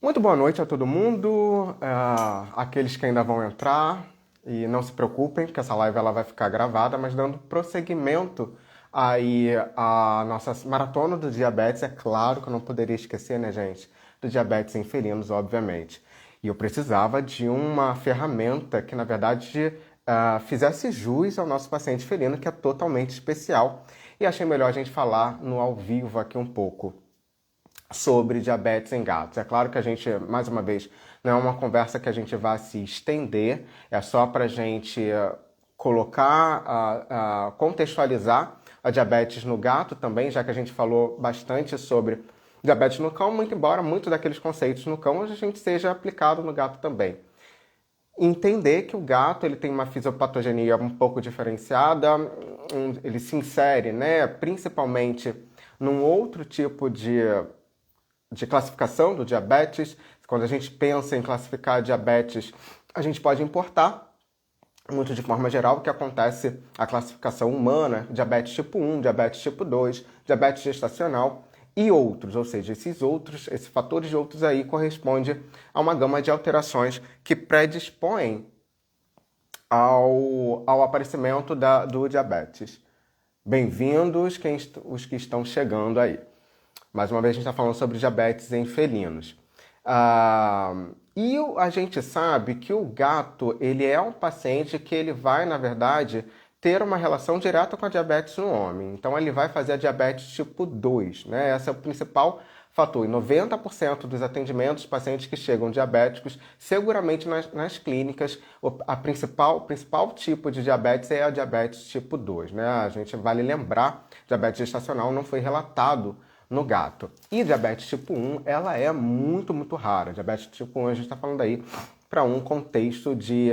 Muito boa noite a todo mundo, aqueles que ainda vão entrar, e não se preocupem que essa live ela vai ficar gravada, mas dando prosseguimento aí à nossa maratona do diabetes, é claro que eu não poderia esquecer, né, gente, do diabetes em felinos, obviamente. E eu precisava de uma ferramenta que, na verdade, fizesse jus ao nosso paciente felino, que é totalmente especial, e achei melhor a gente falar no ao vivo aqui um pouco sobre diabetes em gatos. É claro que a gente, mais uma vez, não é uma conversa que a gente vai se estender, é só para a gente colocar, contextualizar a diabetes no gato também, já que a gente falou bastante sobre diabetes no cão, muito embora muitos daqueles conceitos no cão a gente seja aplicado no gato também. Entender que o gato ele tem uma fisiopatogenia um pouco diferenciada, ele se insere, né, principalmente num outro tipo de classificação do diabetes. Quando a gente pensa em classificar diabetes, a gente pode importar, muito de forma geral, o que acontece a classificação humana, diabetes tipo 1, diabetes tipo 2, diabetes gestacional e outros, ou seja, esses fatores de outros aí correspondem a uma gama de alterações que predispõem ao aparecimento do diabetes. Bem-vindos os que estão chegando aí. Mais uma vez a gente está falando sobre diabetes em felinos. E a gente sabe que o gato ele é um paciente que ele vai, na verdade, ter uma relação direta com a diabetes no homem. Então ele vai fazer a diabetes tipo 2, né? Esse é o principal fator. Em 90% dos atendimentos, pacientes que chegam diabéticos, seguramente nas clínicas, o principal tipo de diabetes é a diabetes tipo 2, né? A gente vale lembrar, diabetes gestacional não foi relatado no gato. E diabetes tipo 1, ela é muito, muito rara. Diabetes tipo 1, a gente está falando aí para um contexto de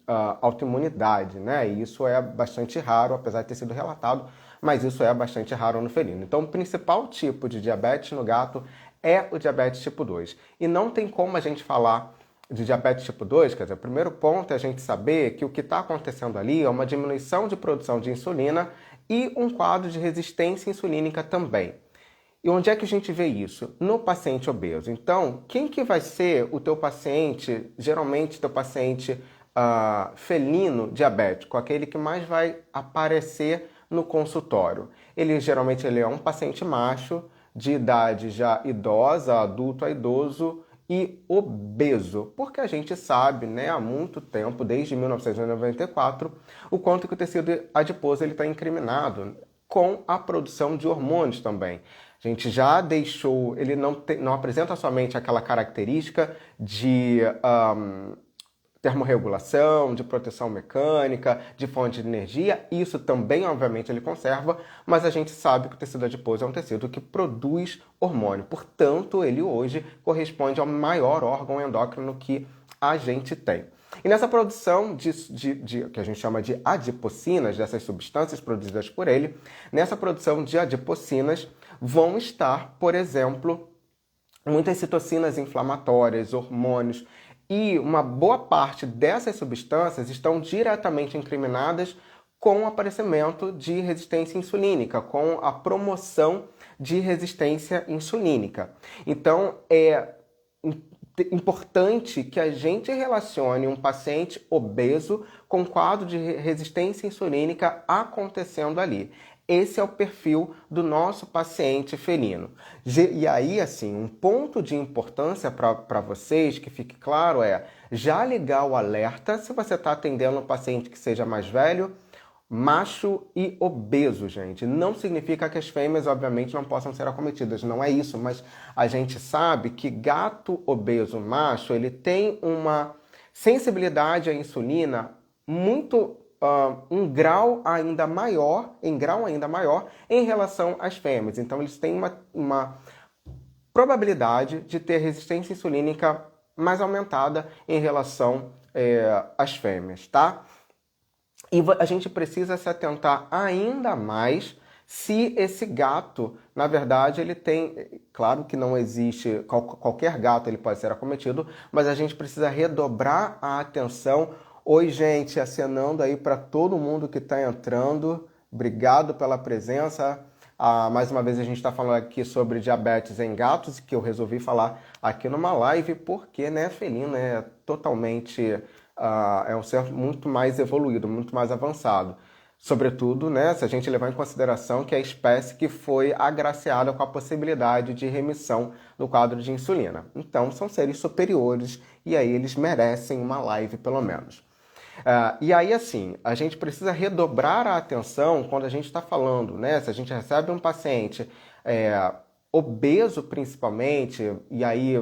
autoimunidade, né? E isso é bastante raro, apesar de ter sido relatado, mas isso é bastante raro no felino. Então, o principal tipo de diabetes no gato é o diabetes tipo 2. E não tem como a gente falar de diabetes tipo 2, quer dizer, o primeiro ponto é a gente saber que o que está acontecendo ali é uma diminuição de produção de insulina e um quadro de resistência insulínica também. E onde é que a gente vê isso? No paciente obeso. Então, quem que vai ser o teu paciente, geralmente teu paciente felino diabético, aquele que mais vai aparecer no consultório? Geralmente ele é um paciente macho, de idade já idosa, adulto a idoso, e obeso, porque a gente sabe, né, há muito tempo, desde 1994, o quanto que o tecido adiposo está incriminado com a produção de hormônios também. A gente já deixou, ele não apresenta somente aquela característica de termorregulação, de proteção mecânica, de fonte de energia, isso também, obviamente, ele conserva, mas a gente sabe que o tecido adiposo é um tecido que produz hormônio, portanto, ele hoje corresponde ao maior órgão endócrino que a gente tem. E nessa produção que a gente chama de adipocinas, dessas substâncias produzidas por ele, nessa produção de adipocinas vão estar, por exemplo, muitas citocinas inflamatórias, hormônios, e uma boa parte dessas substâncias estão diretamente incriminadas com o aparecimento de resistência insulínica, com a promoção de resistência insulínica. Então, é importante que a gente relacione um paciente obeso com quadro de resistência insulínica acontecendo ali. Esse é o perfil do nosso paciente felino. E aí, assim, um ponto de importância para vocês, que fique claro, é já ligar o alerta se você está atendendo um paciente que seja mais velho, macho e obeso, gente. Não significa que as fêmeas, obviamente, não possam ser acometidas, não é isso, mas a gente sabe que gato obeso macho, ele tem uma sensibilidade à insulina muito em grau ainda maior em relação às fêmeas. Então, eles têm uma probabilidade de ter resistência insulínica mais aumentada em relação às fêmeas, tá? E a gente precisa se atentar ainda mais se esse gato, na verdade, ele tem... Claro que não existe... Qualquer gato ele pode ser acometido, mas a gente precisa redobrar a atenção. Oi, gente, acenando aí para todo mundo que está entrando. Obrigado pela presença. Mais uma vez a gente está falando aqui sobre diabetes em gatos, que eu resolvi falar aqui numa live, porque, né, felino é totalmente, é um ser muito mais evoluído, muito mais avançado. Sobretudo, né, se a gente levar em consideração que é a espécie que foi agraciada com a possibilidade de remissão do quadro de insulina. Então, são seres superiores e aí eles merecem uma live, pelo menos. E aí, assim, a gente precisa redobrar a atenção quando a gente está falando, né? Se a gente recebe um paciente obeso, principalmente, e aí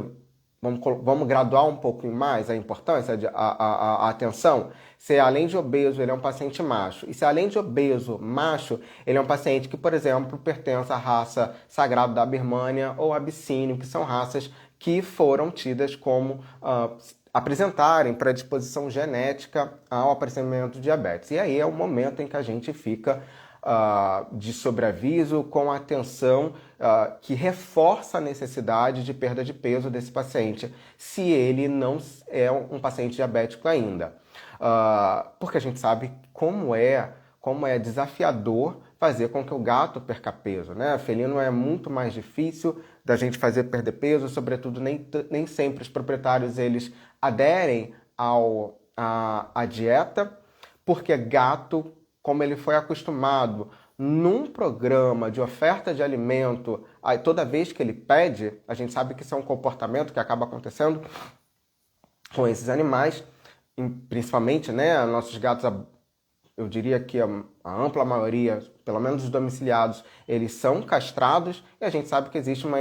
vamos graduar um pouco mais a importância, a atenção. Se além de obeso ele é um paciente macho, e se além de obeso macho, ele é um paciente que, por exemplo, pertence à raça Sagrado da Birmânia ou Abissínio, que são raças que foram tidas como apresentarem predisposição genética ao aparecimento de diabetes. E aí é o momento em que a gente fica de sobreaviso, com atenção que reforça a necessidade de perda de peso desse paciente, se ele não é um paciente diabético ainda. Porque a gente sabe como é desafiador fazer com que o gato perca peso, né? Felino é muito mais difícil da gente fazer perder peso, sobretudo nem sempre os proprietários eles aderem à dieta, porque gato, como ele foi acostumado num programa de oferta de alimento, aí toda vez que ele pede, a gente sabe que isso é um comportamento que acaba acontecendo com esses animais, principalmente, né, nossos gatos, eu diria que a ampla maioria, pelo menos os domiciliados, eles são castrados e a gente sabe que existe uma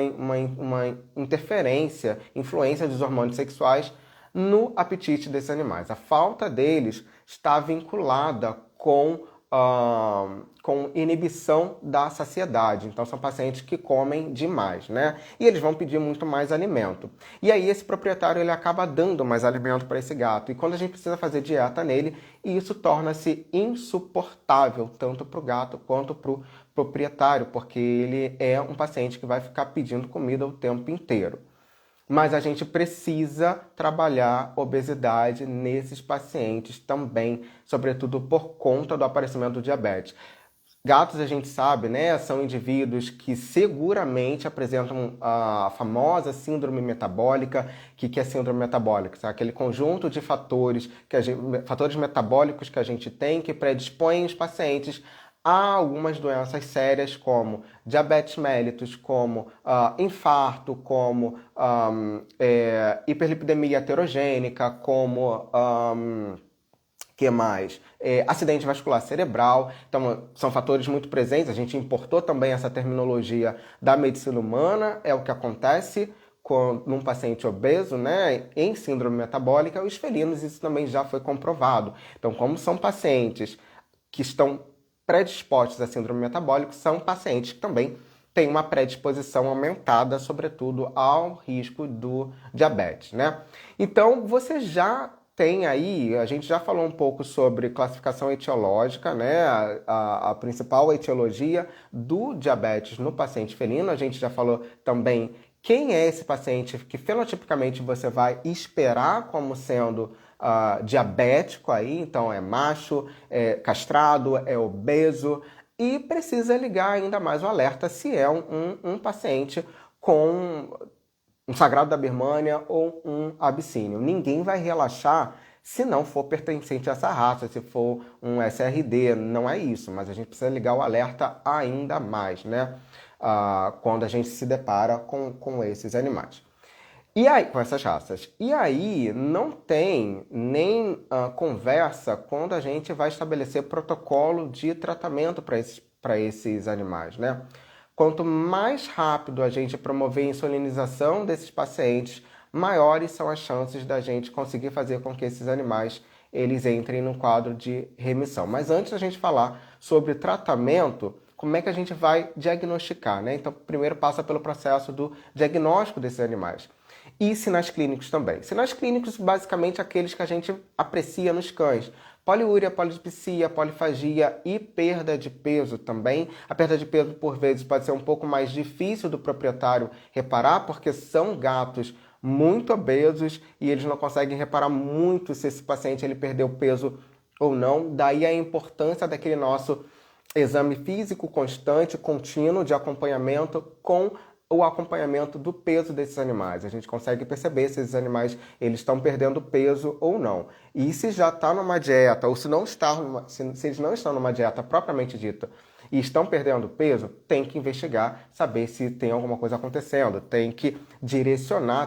interferência, influência dos hormônios sexuais no apetite desses animais. A falta deles está vinculada com inibição da saciedade. Então, são pacientes que comem demais, né? E eles vão pedir muito mais alimento. E aí, esse proprietário, ele acaba dando mais alimento para esse gato. E quando a gente precisa fazer dieta nele, isso torna-se insuportável, tanto para o gato quanto para o proprietário, porque ele é um paciente que vai ficar pedindo comida o tempo inteiro. Mas a gente precisa trabalhar obesidade nesses pacientes também, sobretudo por conta do aparecimento do diabetes. Gatos, a gente sabe, né, são indivíduos que seguramente apresentam a famosa síndrome metabólica. O que é síndrome metabólica? É aquele conjunto de fatores metabólicos que a gente tem que predispõem os pacientes há algumas doenças sérias, como diabetes mellitus, como infarto, como hiperlipidemia heterogênica, como que mais? Acidente vascular cerebral. Então, são fatores muito presentes. A gente importou também essa terminologia da medicina humana, é o que acontece num paciente obeso, né, em síndrome metabólica. Os felinos, isso também já foi comprovado. Então, como são pacientes que estão predispostos a síndrome metabólica, são pacientes que também têm uma predisposição aumentada, sobretudo ao risco do diabetes, né? Então, você já tem aí, a gente já falou um pouco sobre classificação etiológica, né? A principal etiologia do diabetes no paciente felino. A gente já falou também quem é esse paciente que fenotipicamente você vai esperar como sendo diabético aí, então é macho, é castrado, é obeso, e precisa ligar ainda mais o alerta se é um paciente com um Sagrado da Birmânia ou um Abissínio. Ninguém vai relaxar se não for pertencente a essa raça, se for um SRD, não é isso, mas a gente precisa ligar o alerta ainda mais, né? Quando a gente se depara com esses animais. E aí, com essas raças. E aí, não tem nem conversa quando a gente vai estabelecer protocolo de tratamento para esses animais, né? Quanto mais rápido a gente promover a insulinização desses pacientes, maiores são as chances da gente conseguir fazer com que esses animais eles entrem no quadro de remissão. Mas antes da gente falar sobre tratamento, como é que a gente vai diagnosticar, né? Então, primeiro passa pelo processo do diagnóstico desses animais. E sinais clínicos também. Sinais clínicos, basicamente, aqueles que a gente aprecia nos cães. Poliúria, polidipsia, polifagia e perda de peso também. A perda de peso, por vezes, pode ser um pouco mais difícil do proprietário reparar, porque são gatos muito obesos e eles não conseguem reparar muito se esse paciente ele perdeu peso ou não. Daí a importância daquele nosso exame físico constante, contínuo de acompanhamento com o acompanhamento do peso desses animais. A gente consegue perceber se esses animais eles estão perdendo peso ou não. E se já está numa dieta, ou se não está se eles não estão numa dieta propriamente dita e estão perdendo peso, tem que investigar, saber se tem alguma coisa acontecendo. Tem que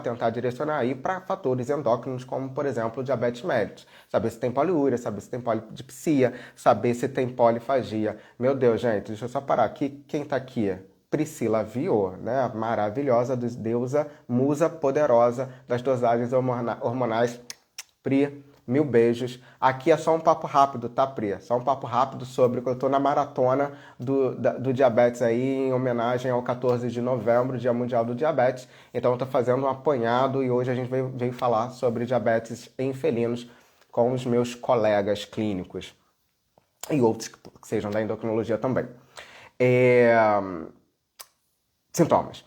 tentar direcionar aí para fatores endócrinos, como, por exemplo, diabetes mellitus. Saber se tem poliúria, saber se tem polidipsia, saber se tem polifagia. Meu Deus, gente, deixa eu só parar aqui. Quem está aqui? Priscila Viô, né? Maravilhosa, deusa, musa poderosa das dosagens hormonais. Pri, mil beijos. Aqui é só um papo rápido, tá, Pri? Só um papo rápido sobre que eu tô na maratona do diabetes aí, em homenagem ao 14 de novembro, Dia Mundial do Diabetes. Então eu tô fazendo um apanhado e hoje a gente veio falar sobre diabetes em felinos com os meus colegas clínicos e outros que sejam da endocrinologia também. Sintomas.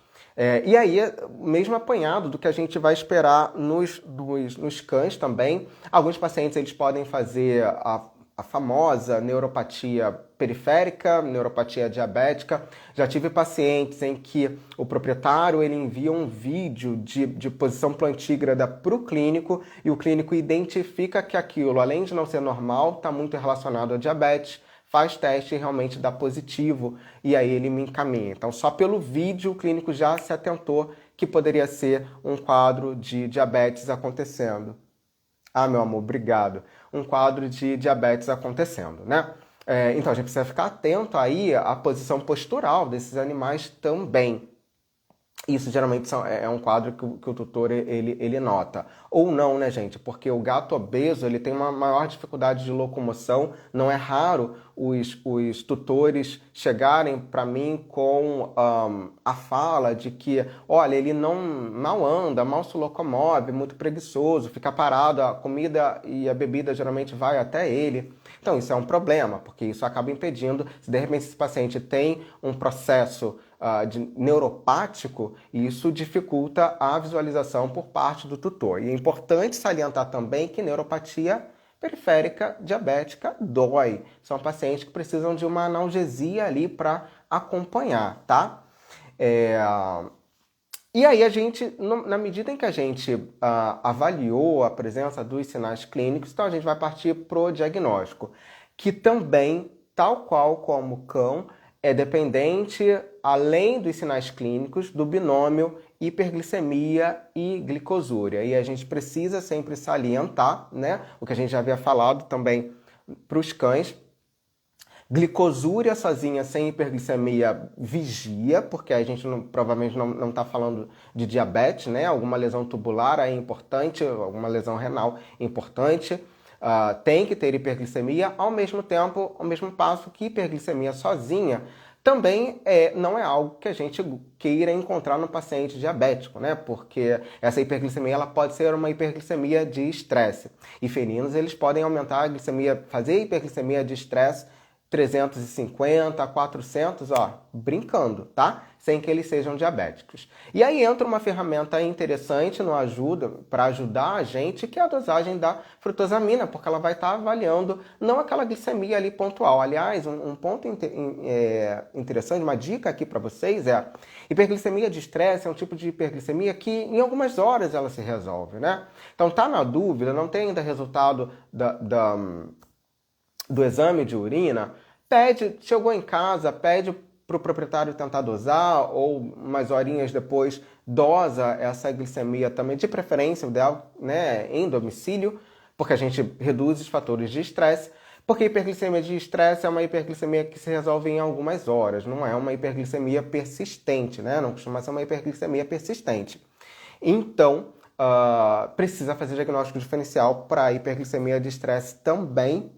E aí, mesmo apanhado do que a gente vai esperar nos cães também, alguns pacientes eles podem fazer a famosa neuropatia periférica, neuropatia diabética. Já tive pacientes em que o proprietário ele envia um vídeo de posição plantígrada para o clínico e o clínico identifica que aquilo, além de não ser normal, está muito relacionado a diabetes, faz teste e realmente dá positivo, e aí ele me encaminha. Então, só pelo vídeo, o clínico já se atentou que poderia ser um quadro de diabetes acontecendo. Ah, meu amor, obrigado. Um quadro de diabetes acontecendo, né? Então, a gente precisa ficar atento aí à posição postural desses animais também. Isso geralmente é um quadro que o tutor ele nota. Ou não, né, gente? Porque o gato obeso ele tem uma maior dificuldade de locomoção. Não é raro os tutores chegarem para mim com a fala de que, olha, ele mal anda, mal se locomove, muito preguiçoso, fica parado, a comida e a bebida geralmente vai até ele. Então isso é um problema, porque isso acaba impedindo, se de repente esse paciente tem um processo neuropático, isso dificulta a visualização por parte do tutor. E é importante salientar também que neuropatia periférica diabética dói. São pacientes que precisam de uma analgesia ali para acompanhar, tá? E aí a gente, na medida em que a gente avaliou a presença dos sinais clínicos, então a gente vai partir para o diagnóstico, que também, tal qual como o cão, é dependente, além dos sinais clínicos, do binômio hiperglicemia e glicosúria. E a gente precisa sempre salientar, né, o que a gente já havia falado também para os cães. Glicosúria sozinha, sem hiperglicemia, vigia, porque a gente provavelmente não está falando de diabetes, né? Alguma lesão tubular é importante, alguma lesão renal é importante. Tem que ter hiperglicemia, ao mesmo tempo, ao mesmo passo que hiperglicemia sozinha também não é algo que a gente queira encontrar no paciente diabético, né? Porque essa hiperglicemia ela pode ser uma hiperglicemia de estresse. E felinos eles podem aumentar a glicemia, fazer hiperglicemia de estresse 350 a 400, brincando, tá? Sem que eles sejam diabéticos. E aí entra uma ferramenta interessante para ajudar a gente, que é a dosagem da frutosamina, porque ela vai estar avaliando não aquela glicemia ali pontual. Aliás, um ponto interessante, uma dica aqui para vocês hiperglicemia de estresse é um tipo de hiperglicemia que em algumas horas ela se resolve, né? Então tá na dúvida, não tem ainda resultado do exame de urina, chegou em casa, pede para o proprietário tentar dosar, ou umas horinhas depois dosa essa glicemia também, de preferência, o ideal, né, em domicílio, porque a gente reduz os fatores de estresse, porque hiperglicemia de estresse é uma hiperglicemia que se resolve em algumas horas, não é uma hiperglicemia persistente, né? Não costuma ser uma hiperglicemia persistente. Então, precisa fazer diagnóstico diferencial para hiperglicemia de estresse também.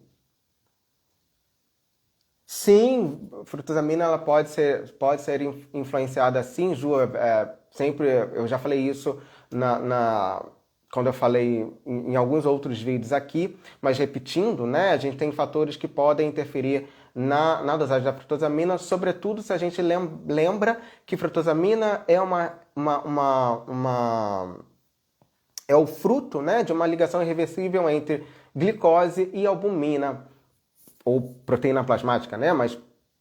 Sim, frutosamina ela pode ser influenciada sim, Ju. Sempre eu já falei isso quando eu falei em alguns outros vídeos aqui, mas repetindo, né, a gente tem fatores que podem interferir na dosagem da frutosamina, sobretudo se a gente lembra que frutosamina é é o fruto, né, de uma ligação irreversível entre glicose e albumina, ou proteína plasmática, né? Mas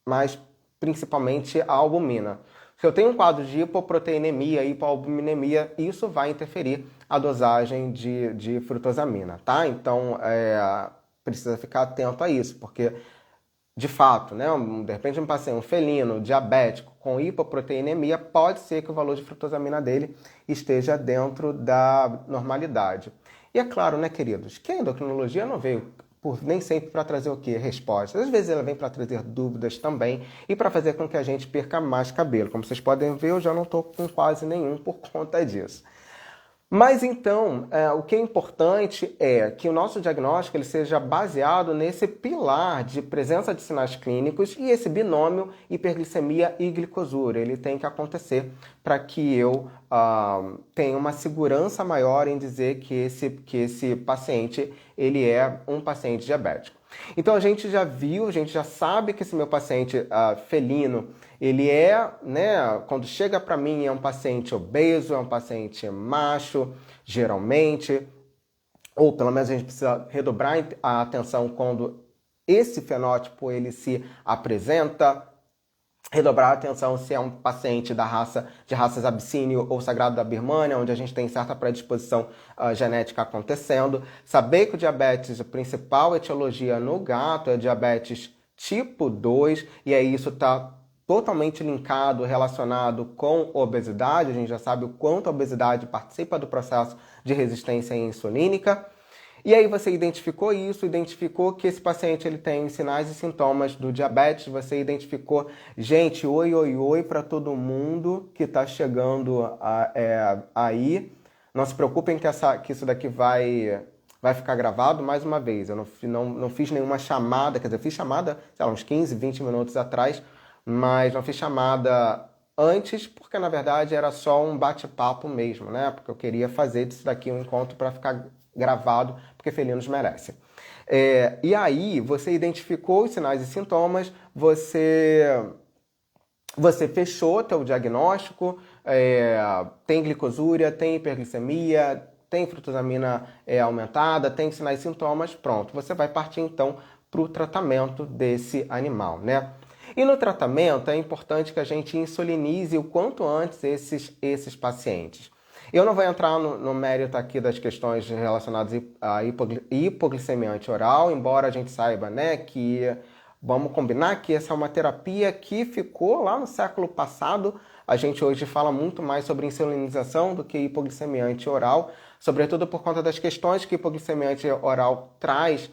mas principalmente a albumina. Se eu tenho um quadro de hipoproteinemia, hipoalbuminemia, isso vai interferir a dosagem de frutosamina, tá? Então, precisa ficar atento a isso, porque, de fato, né, de repente um paciente, um felino diabético com hipoproteinemia, pode ser que o valor de frutosamina dele esteja dentro da normalidade. E é claro, né, queridos, que a endocrinologia não veio nem sempre para trazer o quê? Respostas. Às vezes ela vem para trazer dúvidas também e para fazer com que a gente perca mais cabelo. Como vocês podem ver, eu já não estou com quase nenhum por conta disso. Mas então, o que é importante é que o nosso diagnóstico ele seja baseado nesse pilar de presença de sinais clínicos e esse binômio hiperglicemia e glicosura. Ele tem que acontecer para que eu tenha uma segurança maior em dizer que esse paciente ele é um paciente diabético. Então a gente já viu, a gente já sabe que esse meu paciente felino, ele né, quando chega para mim é um paciente obeso, é um paciente macho, geralmente, ou pelo menos a gente precisa redobrar a atenção quando esse fenótipo ele se apresenta, redobrar a atenção se é um paciente de raças Abissínio ou Sagrado da Birmânia, onde a gente tem certa predisposição genética acontecendo. Saber que o diabetes, a principal etiologia no gato é diabetes tipo 2, e aí isso está totalmente linkado, relacionado com obesidade. A gente já sabe o quanto a obesidade participa do processo de resistência insulínica. E aí você identificou isso, identificou que esse paciente ele tem sinais e sintomas do diabetes, você identificou, gente, oi para todo mundo que está chegando aí. Não se preocupem que isso daqui vai ficar gravado mais uma vez. Eu não fiz nenhuma chamada, quer dizer, eu fiz chamada, sei lá, uns 15, 20 minutos atrás, mas não fiz chamada antes, porque na verdade era só um bate-papo mesmo, né? Porque eu queria fazer disso daqui um encontro para ficar gravado, porque felinos merecem. E aí, você identificou os sinais e sintomas, você fechou teu diagnóstico, tem glicosúria, tem hiperglicemia, tem frutosamina aumentada, tem sinais e sintomas, pronto. Você vai partir então para o tratamento desse animal, né? E no tratamento é importante que a gente insulinize o quanto antes esses pacientes. Eu não vou entrar no mérito aqui das questões relacionadas à hipoglicemia antioral, embora a gente saiba, né, que vamos combinar que essa é uma terapia que ficou lá no século passado. A gente hoje fala muito mais sobre insulinização do que hipoglicemia antioral, sobretudo por conta das questões que hipoglicemia antioral traz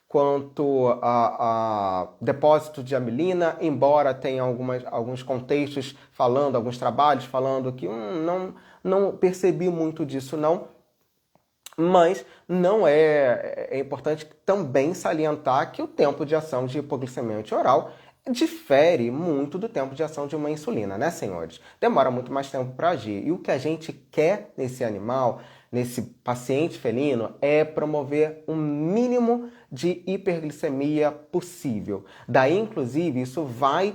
quanto a depósito de amilina, embora tenha alguns contextos falando, alguns trabalhos falando que não percebi muito disso não, mas não é importante também salientar que o tempo de ação de hipoglicemia antioral difere muito do tempo de ação de uma insulina, né, senhores? Demora muito mais tempo para agir. E o que a gente quer nesse animal, nesse paciente felino, é promover um mínimo de hiperglicemia possível. Daí, inclusive, isso vai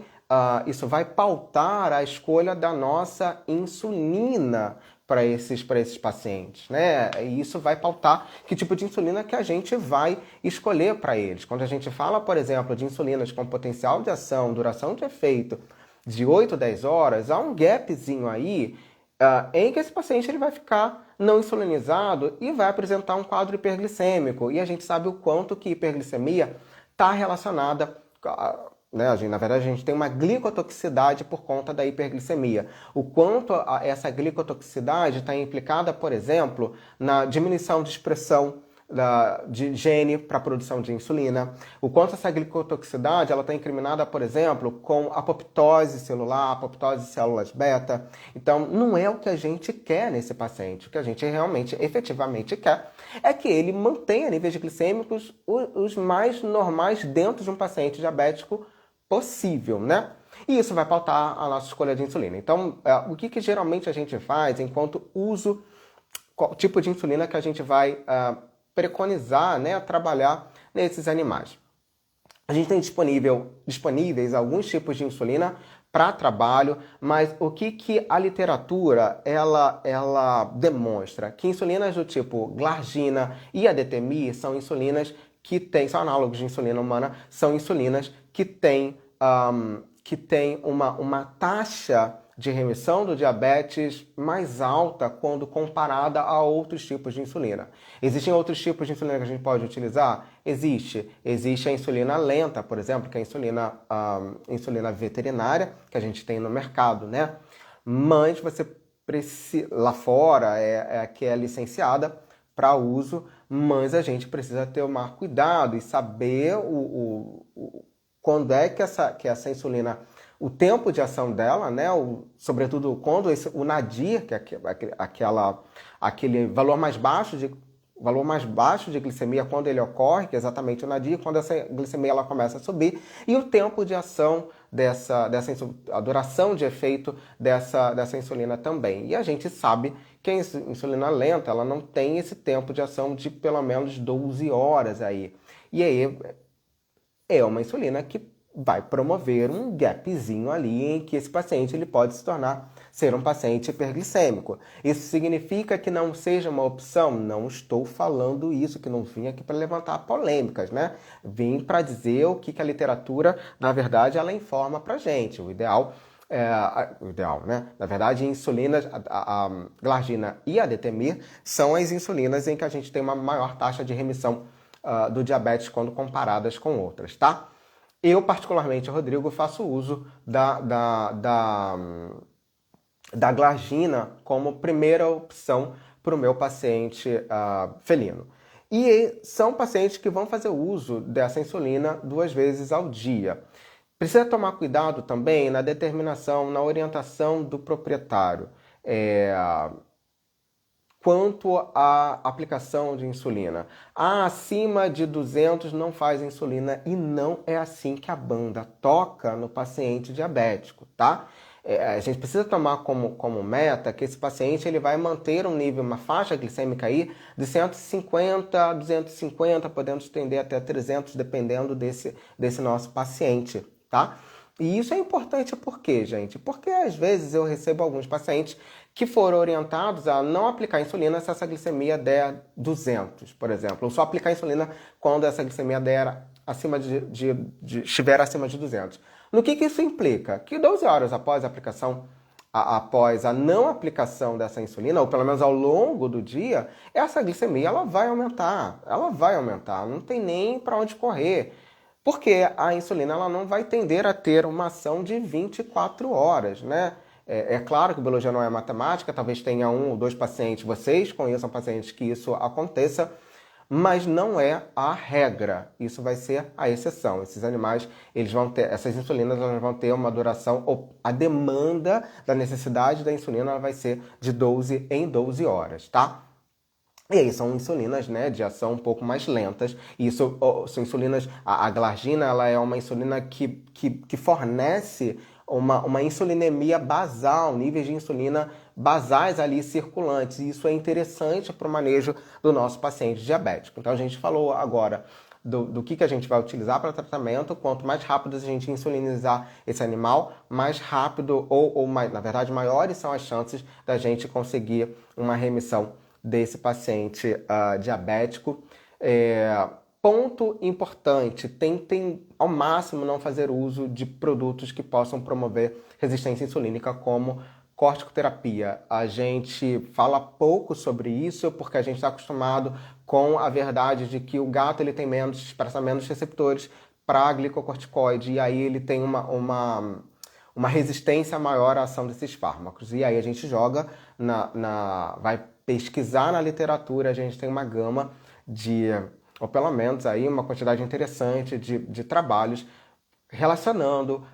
pautar a escolha da nossa insulina para esses pacientes, né? E isso vai pautar que tipo de insulina que a gente vai escolher para eles. Quando a gente fala, por exemplo, de insulinas com potencial de ação, duração de efeito de 8 a 10 horas, há um gapzinho aí em que esse paciente ele vai ficar não insulinizado e vai apresentar um quadro hiperglicêmico. E a gente sabe o quanto que hiperglicemia está relacionada né? Na verdade, a gente tem uma glicotoxicidade por conta da hiperglicemia. O quanto essa glicotoxicidade está implicada, por exemplo, na diminuição de expressão de gene para a produção de insulina. O quanto essa glicotoxicidade está incriminada, por exemplo, com apoptose celular, apoptose de células beta. Então, não é o que a gente quer nesse paciente. O que a gente realmente, efetivamente quer é que ele mantenha níveis glicêmicos os mais normais dentro de um paciente diabético possível, né? E isso vai pautar a nossa escolha de insulina. Então, o que geralmente a gente faz enquanto uso, qual tipo de insulina que a gente vai preconizar, né, trabalhar nesses animais? A gente tem disponíveis alguns tipos de insulina para trabalho, mas o que a literatura ela demonstra? Que insulinas do tipo glargina e a são insulinas que têm, são análogos de insulina humana, são insulinas que têm que têm uma taxa de remissão do diabetes mais alta quando comparada a outros tipos de insulina. Existem outros tipos de insulina que a gente pode utilizar? Existe. Existe a insulina lenta, por exemplo, que é a insulina veterinária que a gente tem no mercado, né? Mas você precisa, lá fora é a que é licenciada para uso, mas a gente precisa tomar cuidado e saber quando é que essa insulina, o tempo de ação dela, né? Sobretudo quando o nadir, que é aquele valor mais baixo de glicemia, quando ele ocorre, que é exatamente o nadir, quando essa glicemia ela começa a subir, e o tempo de ação a duração de efeito dessa insulina também. E a gente sabe que a insulina lenta, ela não tem esse tempo de ação de pelo menos 12 horas aí. E aí é uma insulina que vai promover um gapzinho ali em que esse paciente ele pode ser um paciente hiperglicêmico. Isso significa que não seja uma opção? Não estou falando isso, que não vim aqui para levantar polêmicas, né? Vim para dizer o que a literatura, na verdade, ela informa para gente. O ideal, né? Na verdade, insulinas, a glargina e a detemir são as insulinas em que a gente tem uma maior taxa de remissão do diabetes quando comparadas com outras, tá? Eu, particularmente, Rodrigo, faço uso da glargina como primeira opção para o meu paciente felino. E são pacientes que vão fazer uso dessa insulina 2 vezes ao dia. Precisa tomar cuidado também na determinação, na orientação do proprietário. Quanto à aplicação de insulina. Acima de 200 não faz insulina e não é assim que a banda toca no paciente diabético, tá? A gente precisa tomar como meta que esse paciente ele vai manter um nível, uma faixa glicêmica aí de 150 a 250, podendo estender até 300, dependendo desse nosso paciente, tá? E isso é importante por quê, gente? Porque às vezes eu recebo alguns pacientes que foram orientados a não aplicar insulina se essa glicemia der 200, por exemplo. Ou só aplicar insulina quando essa glicemia estiver acima de 200. No que isso implica? Que 12 horas após a aplicação, após a não aplicação dessa insulina, ou pelo menos ao longo do dia, essa glicemia ela vai aumentar. Ela vai aumentar, não tem nem para onde correr. Porque a insulina ela não vai tender a ter uma ação de 24 horas, né? É claro que biologia não é matemática, talvez tenha 1 ou 2 pacientes, vocês conheçam pacientes que isso aconteça, mas não é a regra, isso vai ser a exceção. Esses animais, essas insulinas elas vão ter uma duração, ou a demanda da necessidade da insulina ela vai ser de 12 em 12 horas, tá? E aí são insulinas, né, de ação um pouco mais lentas. E isso são insulinas, a glargina ela é uma insulina que fornece uma insulinemia basal, níveis de insulina basais ali circulantes. E isso é interessante para o manejo do nosso paciente diabético. Então a gente falou agora do que a gente vai utilizar para tratamento. Quanto mais rápido a gente insulinizar esse animal, mais rápido ou mais, na verdade, maiores são as chances da gente conseguir uma remissão desse paciente diabético. Ponto importante, tentem ao máximo não fazer uso de produtos que possam promover resistência insulínica, como corticoterapia. A gente fala pouco sobre isso porque a gente está acostumado com a verdade de que o gato ele tem expressa menos receptores para glicocorticoide, e aí ele tem uma resistência maior à ação desses fármacos. E aí a gente joga vai pesquisar na literatura, a gente tem uma gama ou pelo menos aí uma quantidade interessante de trabalhos relacionando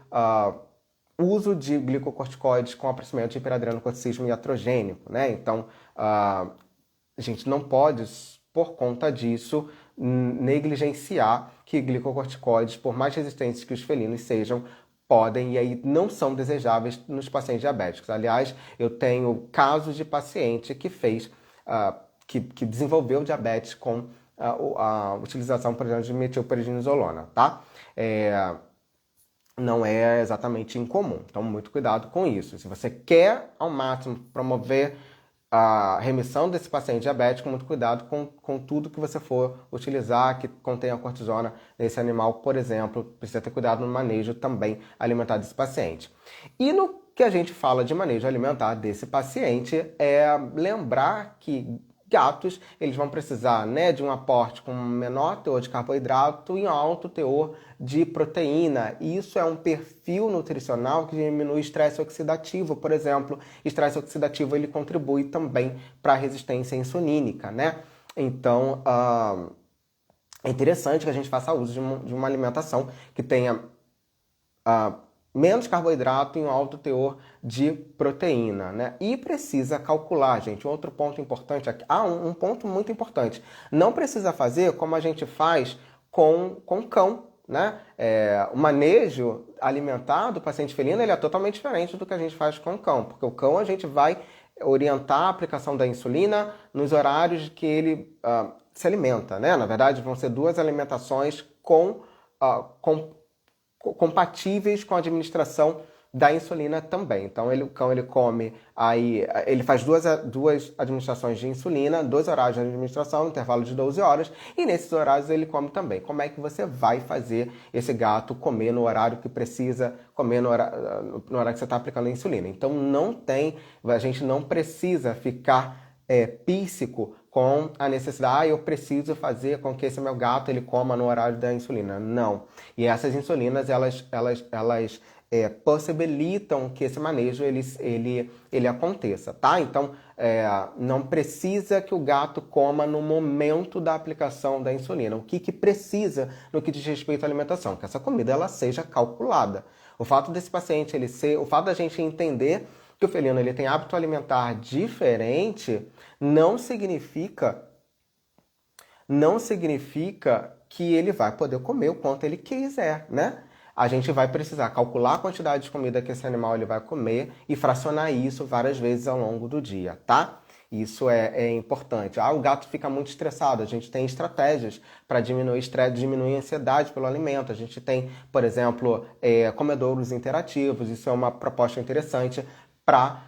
o uso de glicocorticoides com aparecimento de hiperadrenocorticismo iatrogênico, né? Então, a gente não pode, por conta disso, negligenciar que glicocorticoides, por mais resistentes que os felinos sejam, podem e aí não são desejáveis nos pacientes diabéticos. Aliás, eu tenho casos de paciente que que desenvolveu diabetes com a utilização, por exemplo, de metilprednisolona, tá? Não é exatamente incomum, então muito cuidado com isso. Se você quer ao máximo promover a remissão desse paciente diabético, muito cuidado com tudo que você for utilizar que contenha cortisona nesse animal, por exemplo. Precisa ter cuidado no manejo também alimentar desse paciente. E no que a gente fala de manejo alimentar desse paciente, é lembrar que gatos, eles vão precisar, né, de um aporte com menor teor de carboidrato e um alto teor de proteína. Isso é um perfil nutricional que diminui o estresse oxidativo, por exemplo. Estresse oxidativo ele contribui também para a resistência insulínica, né? Então, é interessante que a gente faça uso de uma alimentação que tenha menos carboidrato e um alto teor de proteína, né? E precisa calcular, gente. Outro ponto importante aqui. Um ponto muito importante. Não precisa fazer como a gente faz com cão, né? O manejo alimentar do paciente felino ele é totalmente diferente do que a gente faz com o cão, porque o cão a gente vai orientar a aplicação da insulina nos horários que ele se alimenta, né? Na verdade, vão ser 2 alimentações compatíveis com a administração da insulina também. Então, o cão ele come, ele faz duas administrações de insulina, 2 horários de administração, no intervalo de 12 horas, e nesses horários ele come também. Como é que você vai fazer esse gato comer no horário que precisa comer no horário que você está aplicando a insulina? Então, a gente não precisa ficar píssico com a necessidade, eu preciso fazer com que esse meu gato ele coma no horário da insulina. Não. E essas insulinas, elas possibilitam que esse manejo ele aconteça, tá? Então, não precisa que o gato coma no momento da aplicação da insulina. O que precisa no que diz respeito à alimentação? Que essa comida ela seja calculada. O fato desse paciente o fato da gente entender que o felino ele tem hábito alimentar diferente não significa que ele vai poder comer o quanto ele quiser, né? A gente vai precisar calcular a quantidade de comida que esse animal ele vai comer e fracionar isso várias vezes ao longo do dia, tá? Isso é importante. O gato fica muito estressado. A gente tem estratégias para diminuir o estresse, diminuir a ansiedade pelo alimento. A gente tem, por exemplo, comedouros interativos. Isso é uma proposta interessante para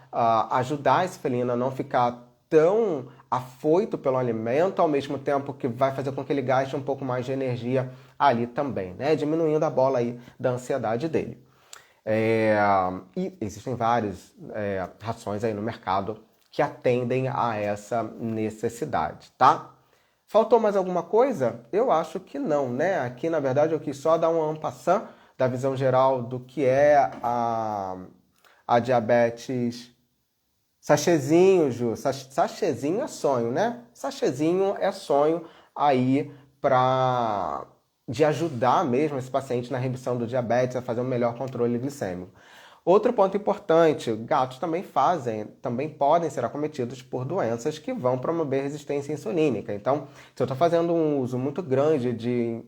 ajudar esse felino a não ficar tão afoito pelo alimento, ao mesmo tempo que vai fazer com que ele gaste um pouco mais de energia ali também, né? Diminuindo a bola aí da ansiedade dele. E existem várias rações aí no mercado que atendem a essa necessidade, tá? Faltou mais alguma coisa? Eu acho que não, né? Aqui, na verdade, eu quis só dar um en passant da visão geral do que é a diabetes. Sachêzinho, Ju. Sachêzinho é sonho, né? Sachêzinho é sonho aí de ajudar mesmo esse paciente na remissão do diabetes, a fazer um melhor controle glicêmico. Outro ponto importante, gatos também podem ser acometidos por doenças que vão promover resistência insulínica. Então, se eu estou fazendo um uso muito grande de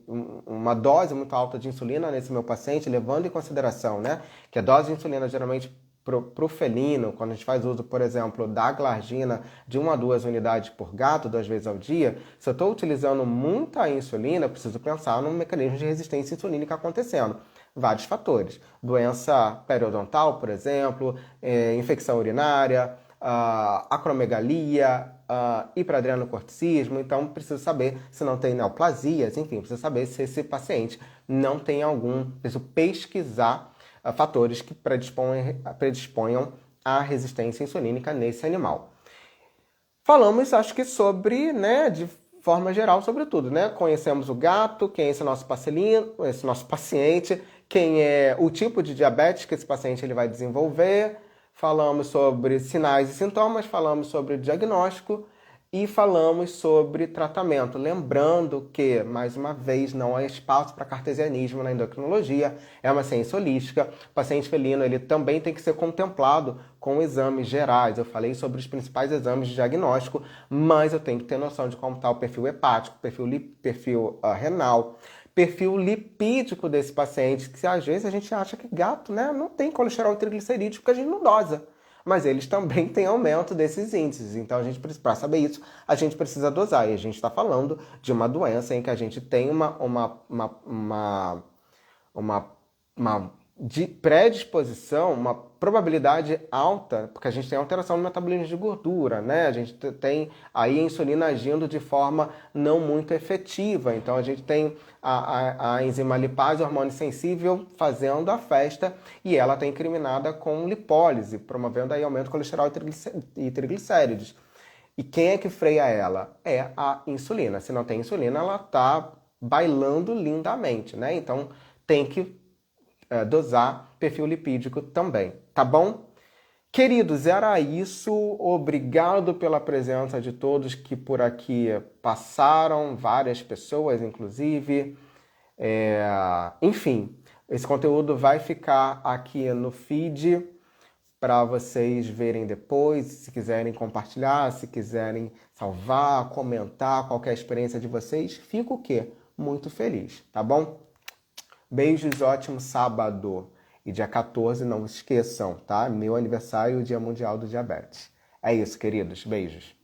uma dose muito alta de insulina nesse meu paciente, levando em consideração, né, que a dose de insulina geralmente para o felino, quando a gente faz uso, por exemplo, da glargina de 1 a 2 unidades por gato, 2 vezes ao dia, se eu estou utilizando muita insulina, eu preciso pensar num mecanismo de resistência insulínica acontecendo. Vários fatores. Doença periodontal, por exemplo, infecção urinária, acromegalia, hiperadrenocorticismo. Então, preciso saber se não tem neoplasias, enfim, preciso saber se esse paciente não tem preciso pesquisar fatores que predisponham à resistência insulínica nesse animal. Falamos, acho que sobre, né, de forma geral, sobre tudo, né? Conhecemos o gato, quem é esse nosso paciente, quem é o tipo de diabetes que esse paciente ele vai desenvolver, falamos sobre sinais e sintomas, falamos sobre diagnóstico e falamos sobre tratamento. Lembrando que, mais uma vez, não há espaço para cartesianismo na endocrinologia, é uma ciência holística. O paciente felino ele também tem que ser contemplado com exames gerais. Eu falei sobre os principais exames de diagnóstico, mas eu tenho que ter noção de como está o perfil hepático, perfil renal, perfil lipídico desse paciente, que às vezes a gente acha que gato, né, não tem colesterol triglicerídeo porque a gente não dosa. Mas eles também têm aumento desses índices. Então, para saber isso, a gente precisa dosar. E a gente está falando de uma doença em que a gente tem uma de predisposição, uma probabilidade alta, porque a gente tem alteração no metabolismo de gordura, né? A gente tem aí a insulina agindo de forma não muito efetiva. Então a gente tem a enzima lipase, hormônio sensível, fazendo a festa, e ela está incriminada com lipólise, promovendo aí aumento de colesterol e triglicéridos. E quem é que freia ela? É a insulina. Se não tem insulina, ela está bailando lindamente, né? Então tem que dosar perfil lipídico também, tá bom? Queridos, era isso. Obrigado pela presença de todos que por aqui passaram, várias pessoas, inclusive. Enfim, esse conteúdo vai ficar aqui no feed para vocês verem depois, se quiserem compartilhar, se quiserem salvar, comentar qualquer experiência de vocês, fico o quê? Muito feliz, tá bom? Beijos, ótimo sábado. E dia 14, não esqueçam, tá? Meu aniversário e o Dia Mundial do Diabetes. É isso, queridos. Beijos.